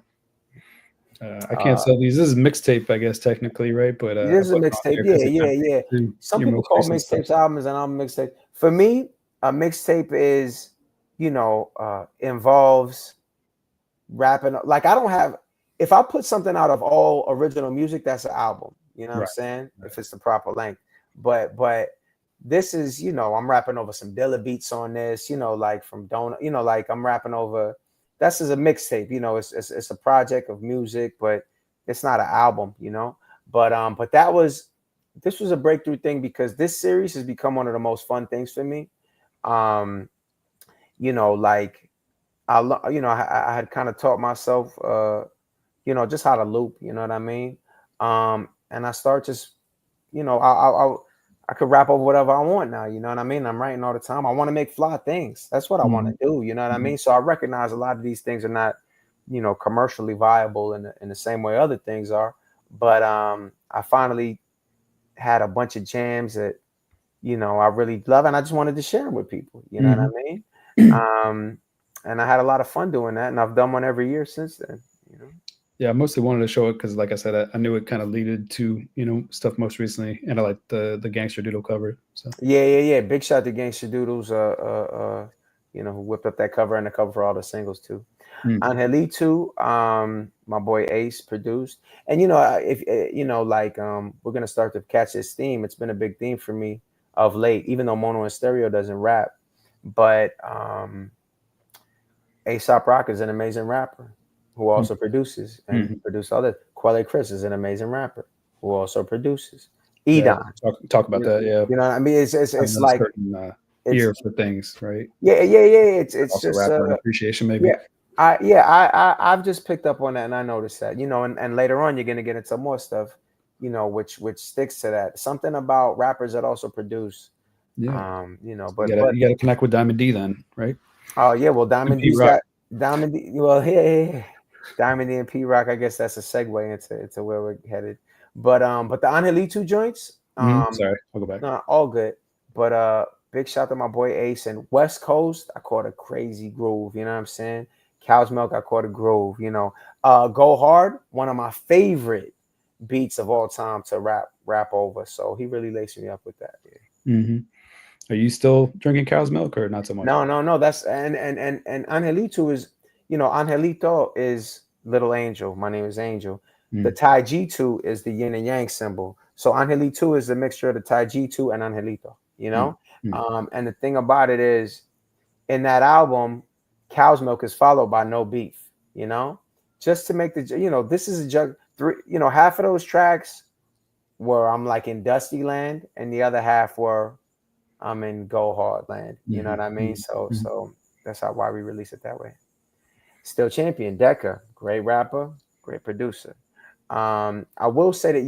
I can't sell these. This is mixtape, I guess technically, right? But I This is a put it on mixtape. there Yeah, because it yeah, kind of yeah. speaks to Some your people most call recent stuff. mixtapes albums, and I'm mixtape. For me, a mixtape is, involves rapping. Like I don't have. If I put something out of all original music, that's an album. You know what I'm Right. saying? Right. If it's the proper length. But this is, I'm rapping over some Dilla beats on this. Like from Donut. Like I'm rapping over. This is a mixtape. It's a project of music, but it's not an album. But this was a breakthrough thing because this series has become one of the most fun things for me. Um, like I had kind of taught myself, just how to loop. You know what I mean? And I start just, I could rap over whatever I want now. You know what I mean? I'm writing all the time. I want to make fly things. That's what I want Mhm. to do. You know what I Mhm. mean? So I recognize a lot of these things are not, commercially viable in the same way other things are. But I finally had a bunch of jams that I really love, and I just wanted to share them with people. You know what I Mhm. mean? Um, and I had a lot of fun doing that, and I've done one every year since then. You know? Yeah, I mostly wanted to show it because, like I said, I knew it kind of leaded to stuff most recently, and I like the Gangster Doodle cover. So Yeah, yeah, yeah. Big shout to Gangsta Doodles, who whipped up that cover and the cover for all the singles too. mm, Angelitu, my boy Ace produced, and if like we're gonna start to catch this theme. It's been a big theme for me of late, even though Mono and Stereo doesn't rap, but Aesop Rock is an amazing rapper who mm, also produces, and he mhm. produced all that. Quelle Chris is an amazing rapper who also produces. Yeah, Edon, talk about that. Yeah, you know what I mean? It's it's having it's a like certain it's ear for things, right? yeah, yeah, yeah. It's Also, just rapper and appreciation, yeah. maybe. I've just picked up on that and I noticed that, and later on you're gonna get into more stuff, which sticks to that. Something about rappers that also produce. Yeah, But you gotta connect with Diamond D then, right? oh yeah, well And Diamond Pete D's Rock. got Diamond D, well yeah. Diamond D and P Rock, I guess that's a segue into where we're headed. But the Angelito joints, Sorry, I'll go back. no, all good. But big shout to my boy Ace and West Coast. I caught a crazy groove. You know what I'm saying? Cow's Milk. I caught a groove. Go Hard. One of my favorite beats of all time to rap over. So he really laced me up with that. Yeah. Hmm. Are you still drinking cow's milk or not so much? No, no, no. That's and Angelito is, Angelito is little angel. My name is Angel. The Mm, Tai G2 is the yin and yang symbol. So Angelito is the mixture of the Tai G2 and Angelito. mm, mm, And the thing about it is, in that album, Cow's Milk is followed by No Beef. Just to make this is a jug. Three, half of those tracks were I'm like in Dusty Land, and the other half were I'm in Go Hard Land. You know what mhm, I mean? mhm, mhm. So that's why we release it that way. Still Champion, Decca, great rapper, great producer. I will say that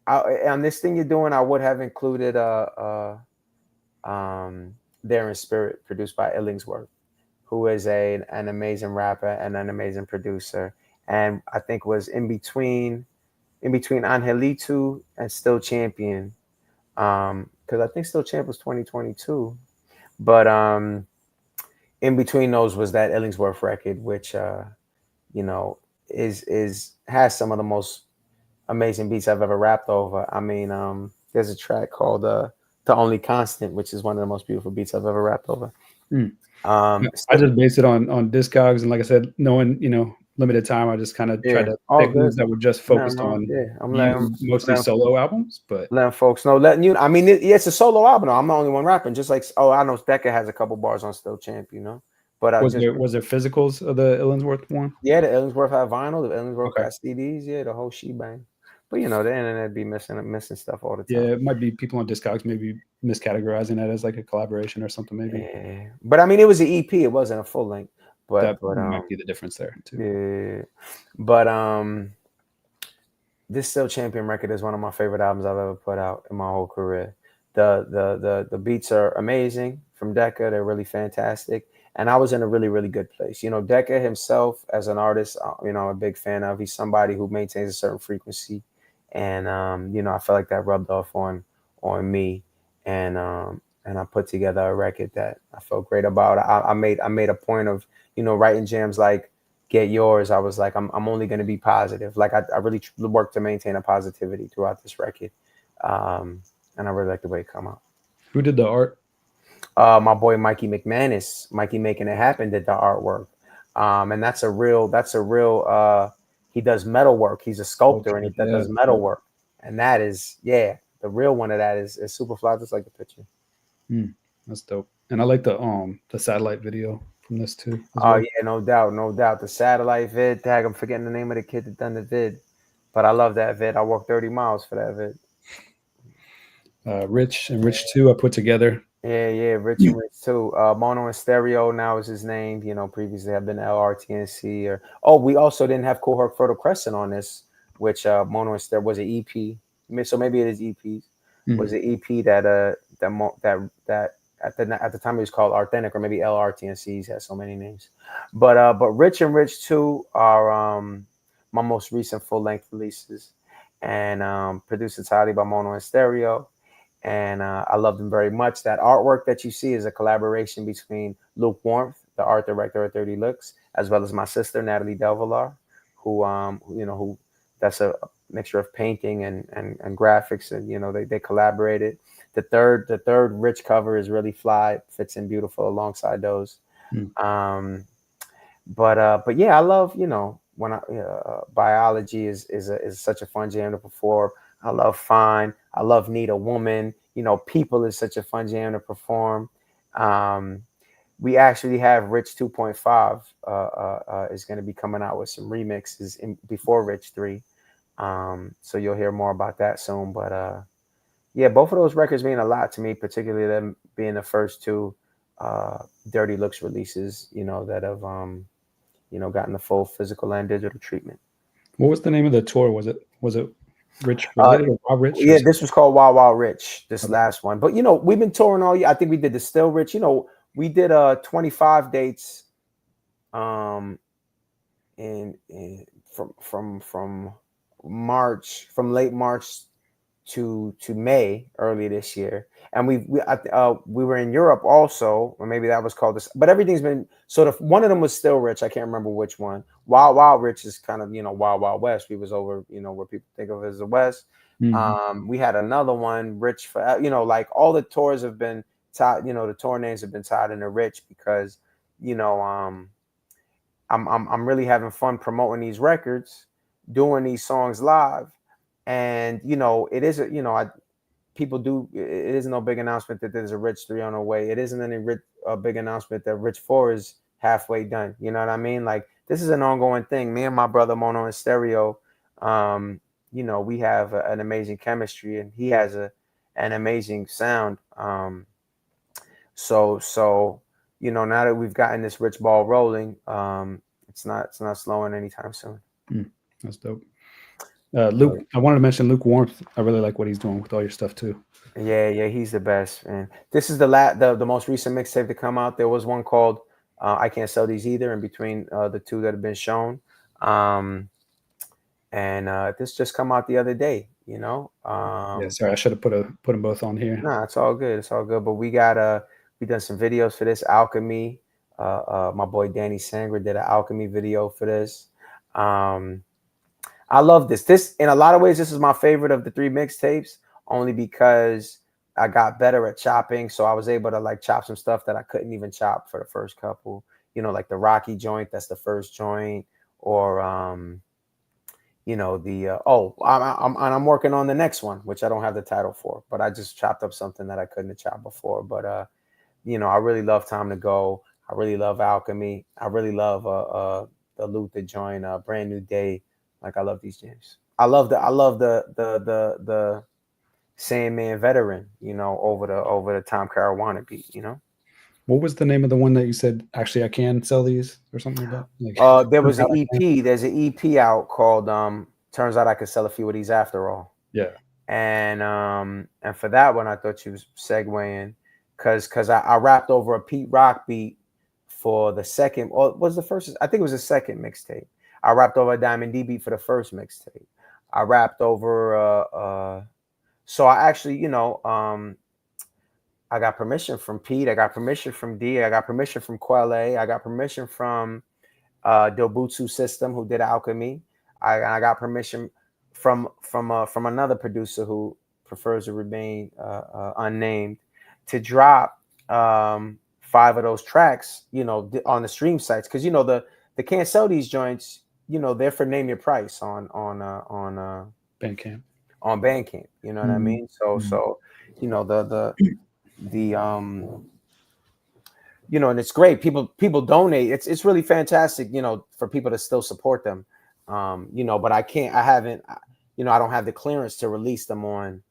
on this thing you're doing, I would have included There in Spirit, produced by Illingsworth, who is an amazing rapper and an amazing producer, and I think was in between Angelito and Still Champion, because I think Still Champ was 2022, but in between those was that Illingsworth record, which you know is has some of the most amazing beats I've ever rapped over. I mean, there's a track called "The Only Constant," which is one of the most beautiful beats I've ever rapped over. Mm. Yeah, I Still, just based it on Discogs, and like I said, knowing limited time, I just kind of tried yeah, to all pick good. ones that were just Nothing focused wrong. on Yeah, I'm you, mostly letting solo albums. But letting folks know. Letting you. I mean, yeah, it's a solo album. I'm the only one rapping. Just like, oh, I know Decca has a couple bars on Still Champ. But I just was there physicals of the Illingsworth one? yeah, the Illingsworth had vinyl. The Illingsworth Okay, got CDs. Yeah, the whole shebang. But the internet be missing stuff all the yeah, time. it might be people on Discogs maybe miscategorizing that as like a collaboration or something. Maybe Yeah, but I mean, it was an EP. It wasn't a full length. that But might be the difference there too. yeah. But this Still Champion record is one of my favorite albums I've ever put out in my whole career. The beats are amazing from Decca. They're really fantastic. And I was in a really, really good place. Decca himself as an artist, I'm a big fan of. He's somebody who maintains a certain frequency. And I felt like that rubbed off on me. And I put together a record that I felt great about. I made a point of, writing jams like get yours, I was like, I'm only going to be positive. Like I really worked to maintain a positivity throughout this record. Um, and I really like the way it come out. Who did the art? My boy Mikey McManus, Mikey Making It Happen, did the artwork. And he does metal work. He's a sculptor and Okay, that yeah, does metal yeah. work. And that is, yeah, the real one of that is super fly, just like the picture. Hmm, that's dope. And I like the satellite video from this too as Oh well. yeah, no doubt, no doubt. The satellite vid, tag, I'm forgetting the name of the kid that done the vid. But I love that vid. I walked 30 miles for that vid. Rich and Rich 2 I put together. Yeah, yeah, Rich and Rich too. Mono and Stereo now is his name. You know, previously have been LRTNC or we also didn't have Cohort Fertile Crescent on this, which Mono and Stereo was an EP. So maybe it is EPs. Was Mhm. an EP that at the time it was called Authentic or maybe LRTNCs had so many names. But Rich and Rich too are my most recent full length releases and produced entirely by Mono and Stereo and I love them very much. That artwork that you see is a collaboration between Luke Warmth, the art director at 30 Looks, as well as my sister Natalie Delvalar, who that's a mixture of painting and graphics, and they collaborated. The third Rich cover is really fly, fits in beautiful alongside those. Mm. Um, but yeah, I love when biology is such a fun jam to perform. I love Fine. I love Need a Woman. People is such a fun jam to perform. Um, we actually have Rich 2.5 is going to be coming out with some remixes before Rich 3. So you'll hear more about that soon. But yeah, both of those records mean a lot to me, particularly them being the first two Dirty Looks releases. That have gotten the full physical and digital treatment. What was the name of the tour? Was it Rich Uh, related or Wild Rich or yeah, something? this was called Wild Wild Rich, this Okay. last one. But we've been touring all year. I think we did the Still Rich. We did 25 dates um in from March, from late March to May early this year, and we were in Europe also, or maybe that was called this. But everything's been sort of. One of them was Still Rich. I can't remember which one. Wild Wild Rich is kind of Wild Wild West. We was over where people think of as the West. Hmm. We had another one, Rich for like all the tours have been tied. The tour names have been tied into Rich because you know I'm really having fun promoting these records, doing these songs live, and it is people do it isn't no big announcement that there's a Rich 3 on the way. It isn't any big announcement that Rich 4 is halfway done. You know what I mean? Like this is an ongoing thing. Me and my brother Mono and Stereo, we have an amazing chemistry, and he has an amazing sound. So now that we've gotten this Rich ball rolling, it's not slowing anytime soon. Mm, that's dope. Luke, I wanted to mention Luke Warmth. I really like what he's doing with all your stuff too. Yeah, yeah, he's the best, man. This is the most recent mixtape to come out. There was one called "I Can't Sell These Either" in between the two that have been shown, um, and this just come out the other day. Yeah, sorry, I should have put them both on here. Nah, it's all good. It's all good. But we done some videos for this Alchemy. My boy Danny Sangra did an Alchemy video for this. Um, I love this. This, in a lot of ways, this is my favorite of the three mixtapes, only because I got better at chopping. So I was able to like chop some stuff that I couldn't even chop for the first couple. Like the Rocky joint, that's the first joint, or I'm working on the next one, which I don't have the title for, but I just chopped up something that I couldn't have chopped before. But I really love Time to Go. I really love Alchemy. I really love the Luther joint, Brand New Day. Like I love these jams. I love the Sandman veteran, over the Tom Caruana beat. What was the name of the one that you said? Actually, I can sell these or something like that. Like, There turns was an out I can. EP. There's an EP out called Turns Out I Could Sell a Few of These After All. Yeah. And for that one, I thought you was segueing because I rapped over a Pete Rock beat for the second, or was the first? I think it was the second mixtape. I rapped over a Diamond D beat for the first mixtape. I rapped over. So I actually, I got permission from Pete. I got permission from D. I got permission from Quelle. I got permission from Dobutsu System, who did Alchemy. I got permission from another producer who prefers to remain unnamed to drop 5 of those tracks, on the stream sites, because they can't sell these joints. They're for name your price on Bandcamp. On Bandcamp. You know what I mean? So the and it's great. People donate. It's really fantastic, for people to still support them. But I don't have the clearance to release them on,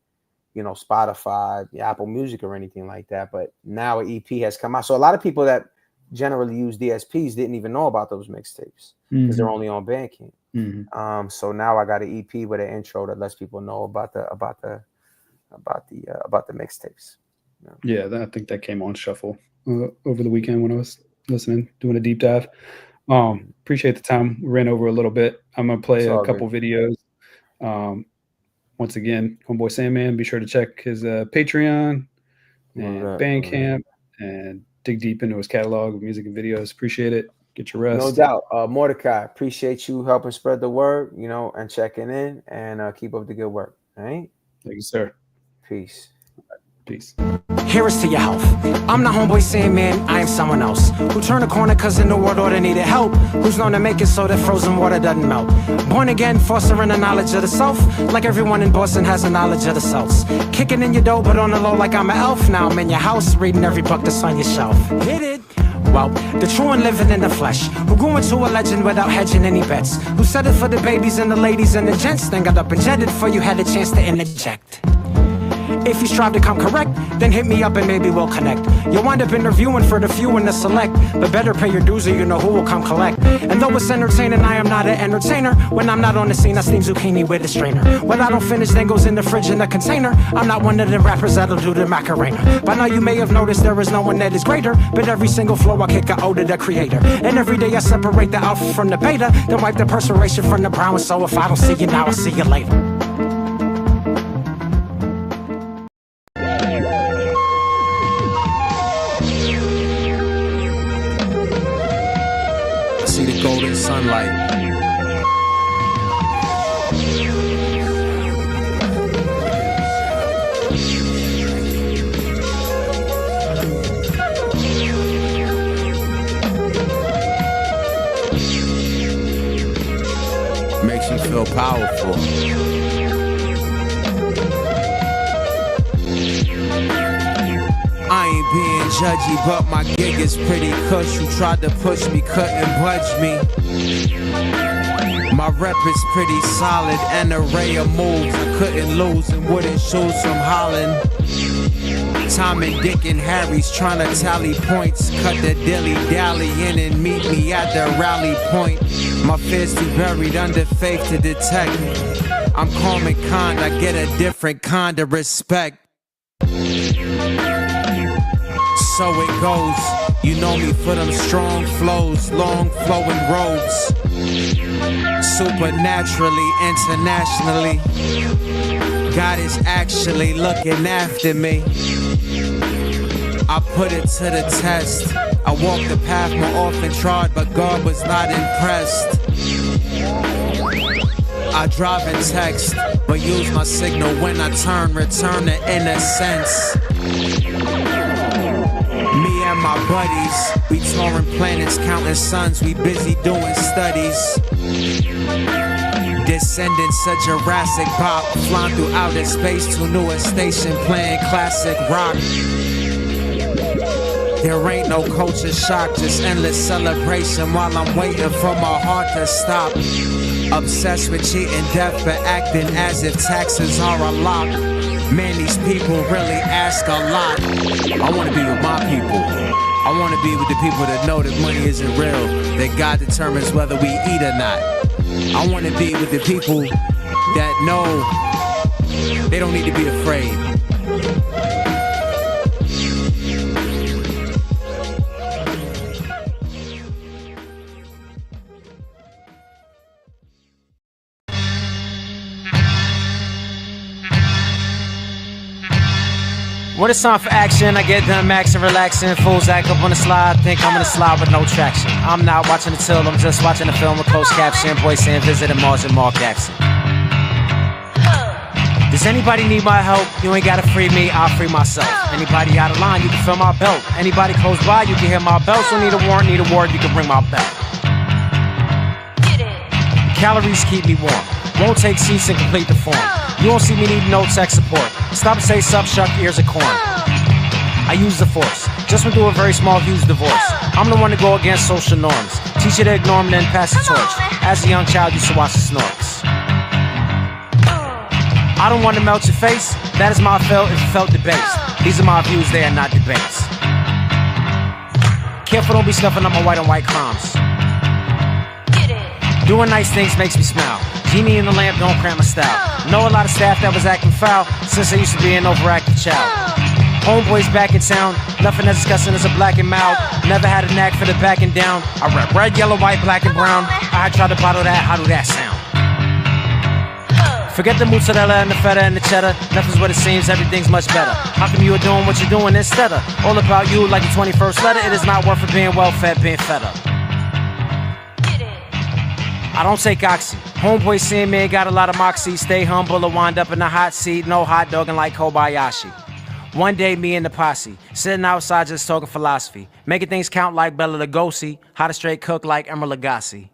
Spotify, Apple Music, or anything like that. But now an EP has come out. So a lot of people that generally use DSPs didn't even know about those mixtapes because they're only on Bandcamp. So now I got an EP with an intro that lets people know about the mixtapes. Yeah, I think that came on shuffle over the weekend when I was listening, doing a deep dive. Appreciate the time. We ran over a little bit. I'm gonna play a couple videos. Once again, Homeboy Sandman. Be sure to check his Patreon and Bandcamp and dig deep into his catalog of music and videos. Appreciate it. Get your rest. No doubt. Mordecai, appreciate you helping spread the word, and checking in, and keep up the good work. All right. Thank you, sir. Peace. Peace. Here's to your health. I'm not Homeboy Sandman, I am someone else who turned a corner cause in the world order needed help, who's known to make it so that frozen water doesn't melt. Born again, fostering a knowledge of the self, like everyone in Boston has a knowledge of the selves. Kicking in your dough, but on the low like I'm an elf. Now I'm in your house, reading every book that's on your shelf. Hit it! Well, the true and living in the flesh, who grew into a legend without hedging any bets, who said it for the babies and the ladies and the gents, then got up and jetted for you had a chance to interject. If you strive to come correct, then hit me up and maybe we'll connect. You'll wind up interviewing for the few and the select, but better pay your dues or you know who will come collect. And though it's entertaining, I am not an entertainer. When I'm not on the scene, I steam zucchini with a strainer. What I don't finish then goes in the fridge in a container. I'm not one of them rappers that'll do the Macarena. By now you may have noticed there is no one that is greater, but every single flow I kick I owe to the creator. And every day I separate the alpha from the beta, then wipe the perspiration from the brown. So if I don't see you now, I'll see you later. Golden sunlight. Makes you feel powerful. I ain't being judgy, but my gig is pretty cush. You tried to push me, couldn't budge me. My rep is pretty solid, an array of moves. I couldn't lose and wouldn't choose from Holland. Tom and Dick and Harry's trying to tally points. Cut the dilly-dally in and meet me at the rally point. My fears too buried under faith to detect. I'm calm and kind, I get a different kind of respect. So it goes, you know me for them strong flows, long flowing roads. Supernaturally, internationally, God is actually looking after me. I put it to the test. I walked the path more often trod, but God was not impressed. I drive and text, but use my signal when I return to innocence. Me and my buddies, we touring planets, counting suns, we busy doing studies. Descendants of Jurassic Pop, flying through outer space to newest station, playing classic rock. There ain't no culture shock, just endless celebration while I'm waiting for my heart to stop. Obsessed with cheating death, but acting as if taxes are a lock. Man, these people really ask a lot. I wanna be with my people. I wanna be with the people that know that money isn't real, that God determines whether we eat or not. I wanna be with the people that know they don't need to be afraid. When it's time for action, I get done maxing, relaxing. Fools act up on the slide, think I'm gonna slide with no traction. I'm not watching the till, I'm just watching the film with closed caption. Boy saying visiting Mars and Mark Jackson. Does anybody need my help? You ain't gotta free me, I'll free myself. Anybody out of line, you can feel my belt. Anybody close by, you can hear my belt. So need a warrant, need a word, you can bring my belt. Calories keep me warm. Won't take seats and complete the form. You won't see me need no tech support. Stop and say sup, shuck ears of corn. I use the force. Just went through a very small, huge divorce. I'm the one to go against social norms. Teach you to ignore them, then pass the torch. As a young child, used to watch the snorks. I don't want to melt your face. That is my felt if you felt the bass. These are my views, they are not debates. Careful, don't be snuffing up my white on white crimes. Doing nice things makes me smile. Genie in the lamp, don't cramp my style. Know a lot of staff that was acting foul since I used to be an overactive child. Homeboys back in town, nothing as disgusting as a black and mild. Never had a knack for the backing down. I rap red, yellow, white, black, and brown. I try to bottle that, how do that sound? Forget the mozzarella and the feta and the cheddar. Nothing's what it seems, everything's much better. How come you are doing what you're doing instead of all about you like the 21st letter? It is not worth it being well fed, being fed up. I don't take oxy. Homeboy Sandman got a lot of moxie. Stay humble or wind up in the hot seat. No hot dogging like Kobayashi. One day, me and the posse, sitting outside just talking philosophy. Making things count like Bela Lugosi. How to straight cook like Emeril Lagasse.